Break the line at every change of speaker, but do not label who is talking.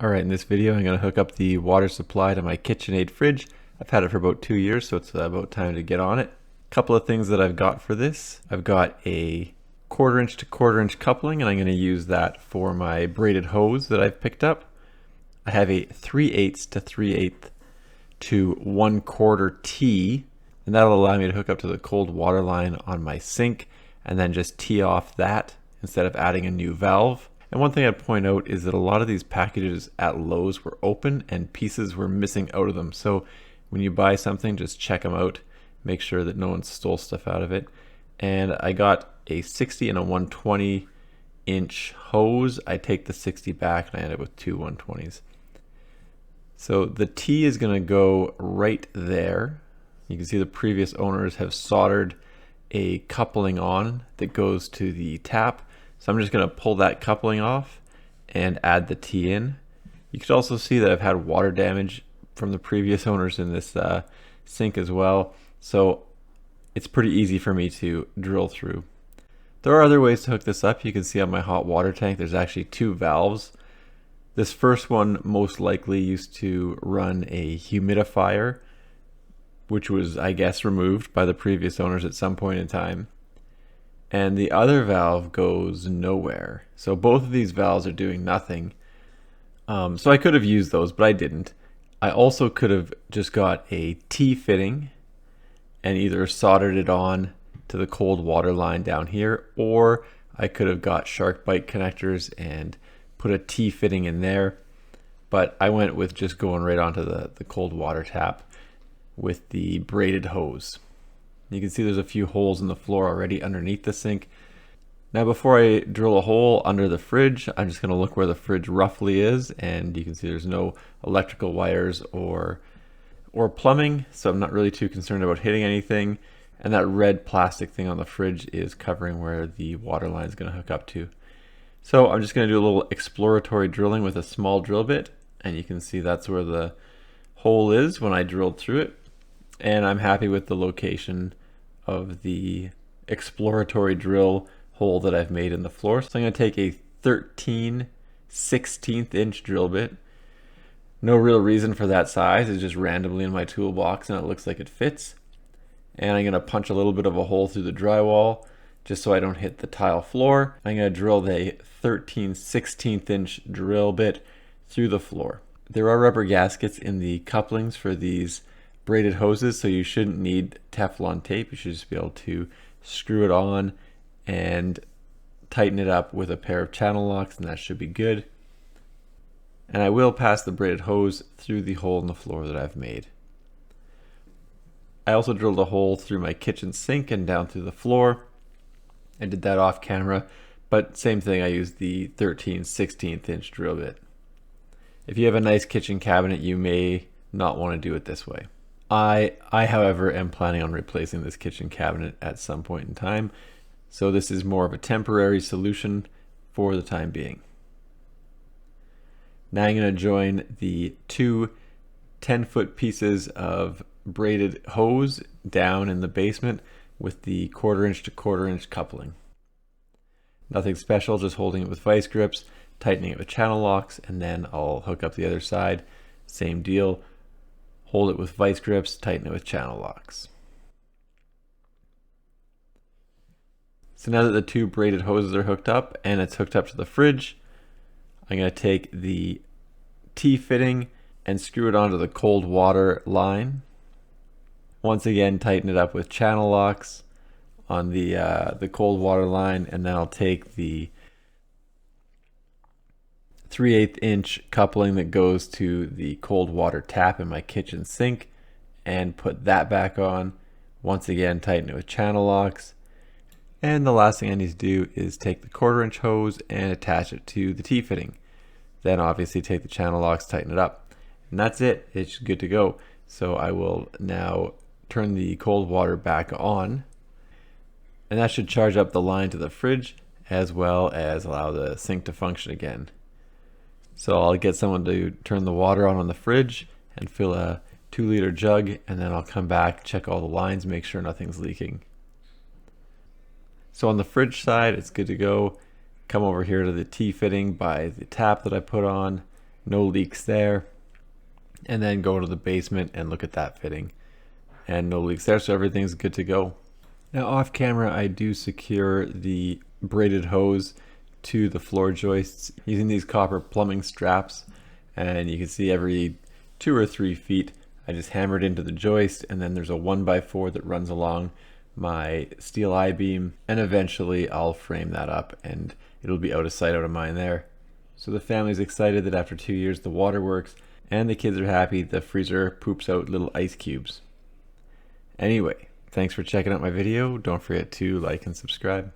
Alright, in this video I'm going to hook up the water supply to my KitchenAid fridge. I've had it for about 2 years, so it's about time to get on it. Couple of things that I've got for this. I've got a 1/4 inch to 1/4 inch coupling, and I'm going to use that for my braided hose that I've picked up. I have a 3/8 to 3/8 to 1/4 T, and that'll allow me to hook up to the cold water line on my sink and then just tee off that instead of adding a new valve. And one thing I'd point out is that a lot of these packages at Lowe's were open and pieces were missing out of them. So when you buy something, just check them out. Make sure that no one stole stuff out of it. And I got a 60 and a 120 inch hose. I take the 60 back and I end up with two 120s. So the T is going to go right there. You can see the previous owners have soldered a coupling on that goes to the tap. So I'm just going to pull that coupling off and add the T in. You could also see that I've had water damage from the previous owners in this sink as well. So it's pretty easy for me to drill through. There are other ways to hook this up. You can see on my hot water tank there's actually two valves. This first one most likely used to run a humidifier, which was, I guess, removed by the previous owners at some point in time. And the other valve goes nowhere. So both of these valves are doing nothing. So I could have used those, but I didn't. I also could have just got a T fitting and either soldered it on to the cold water line down here, or I could have got shark bite connectors and put a T fitting in there. But I went with just going right onto the cold water tap with the braided hose. You can see there's a few holes in the floor already underneath the sink. Now before I drill a hole under the fridge, I'm just going to look where the fridge roughly is, and you can see there's no electrical wires or plumbing, so I'm not really too concerned about hitting anything. And that red plastic thing on the fridge is covering where the water line is going to hook up to. So I'm just going to do a little exploratory drilling with a small drill bit, and you can see that's where the hole is when I drilled through it. And I'm happy with the location of the exploratory drill hole that I've made in the floor. So I'm going to take a 13/16 inch drill bit. No real reason for that size. It's just randomly in my toolbox and it looks like it fits. And I'm going to punch a little bit of a hole through the drywall just so I don't hit the tile floor. I'm going to drill the 13/16 inch drill bit through the floor. There are rubber gaskets in the couplings for these braided hoses, so you shouldn't need Teflon tape. You should just be able to screw it on and tighten it up with a pair of channel locks, and that should be good. And I will pass the braided hose through the hole in the floor that I've made. I also drilled a hole through my kitchen sink and down through the floor. I did that off camera, but same thing, I used the 13/16 inch drill bit. If you have a nice kitchen cabinet, you may not want to do it this way. I, however, am planning on replacing this kitchen cabinet at some point in time, so this is more of a temporary solution for the time being. Now I'm going to join the two 10-foot pieces of braided hose down in the basement with the 1/4 inch to 1/4 inch coupling. Nothing special, just holding it with vice grips, tightening it with channel locks, and then I'll hook up the other side. Same deal. Hold it with vice grips, tighten it with channel locks. So now that the two braided hoses are hooked up and it's hooked up to the fridge, I'm going to take the T fitting and screw it onto the cold water line. Once again, tighten it up with channel locks on the cold water line, and then I'll take the 3/8 inch coupling that goes to the cold water tap in my kitchen sink and put that back on. Once again, tighten it with channel locks. And the last thing I need to do is take the 1/4 inch hose and attach it to the T fitting. Then obviously take the channel locks, tighten it up. And that's it. It's good to go. So I will now turn the cold water back on. And that should charge up the line to the fridge as well as allow the sink to function again. So I'll get someone to turn the water on the fridge and fill a 2-liter jug, and then I'll come back, check all the lines, make sure nothing's leaking. So on the fridge side, it's good to go. Come over here to the T fitting by the tap that I put on, No leaks there. And then go to the basement and look at that fitting. And no leaks there, so everything's good to go. Now off camera, I do secure the braided hose to the floor joists using these copper plumbing straps. And you can see every 2 or 3 feet, I just hammer it into the joist, and then there's a 1x4 that runs along my steel I-beam, and eventually I'll frame that up and it'll be out of sight, out of mind there. So the family's excited that after 2 years the water works, and the kids are happy the freezer poops out little ice cubes. Anyway, thanks for checking out my video. Don't forget to like and subscribe.